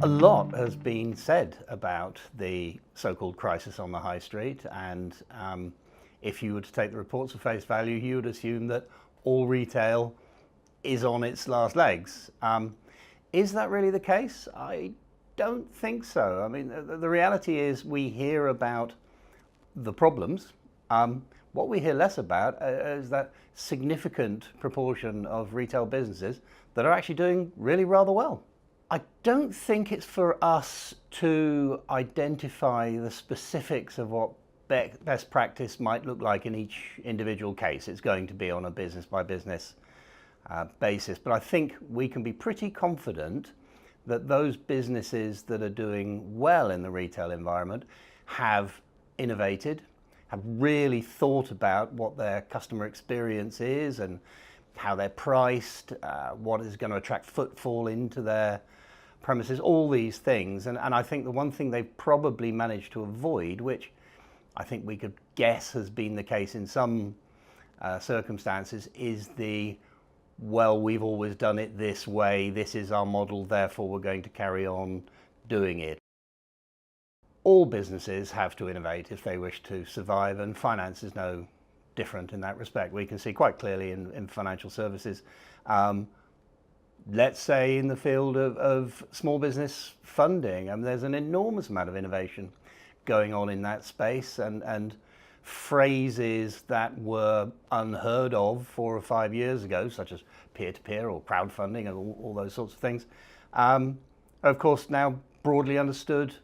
A lot has been said about the so-called crisis on the high street, and if you were to take the reports at face value, you would assume that all retail is on its last legs. Is that really the case? I don't think so. I mean, the reality is we hear about the problems. What we hear less about is that significant proportion of retail businesses that are actually doing really rather well. I don't think it's for us to identify the specifics of what best practice might look like in each individual case. It's going to be on a business by business basis, but I think we can be pretty confident that those businesses that are doing well in the retail environment have innovated, have really thought about what their customer experience is and how they're priced, what is going to attract footfall into their premises, all these things. And I think the one thing they've probably managed to avoid, which I think we could guess has been the case in some circumstances, is well, we've always done it this way, this is our model, therefore we're going to carry on doing it. All businesses have to innovate if they wish to survive, and finance is no different in that respect. We can see quite clearly in financial services, let's say in the field of small business funding, there's an enormous amount of innovation going on in that space, and phrases that were unheard of 4 or 5 years ago, such as peer-to-peer or crowdfunding and all those sorts of things, are of course now broadly understood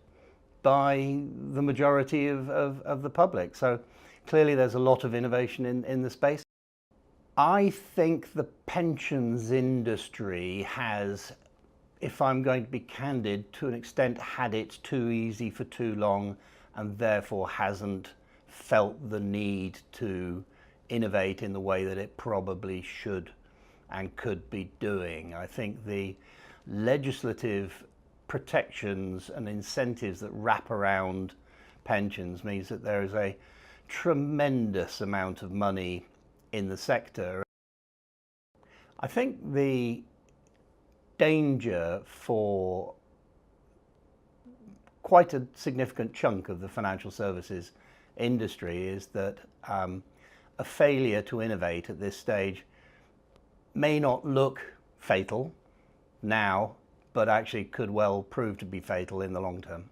by the majority of the public. So clearly there's a lot of innovation in the space. I think the pensions industry has, if I'm going to be candid, to an extent had it too easy for too long, and therefore hasn't felt the need to innovate in the way that it probably should and could be doing. I think the legislative protections and incentives that wrap around pensions means that there is a tremendous amount of money in the sector. I think the danger for quite a significant chunk of the financial services industry is that a failure to innovate at this stage may not look fatal now, but actually could well prove to be fatal in the long term.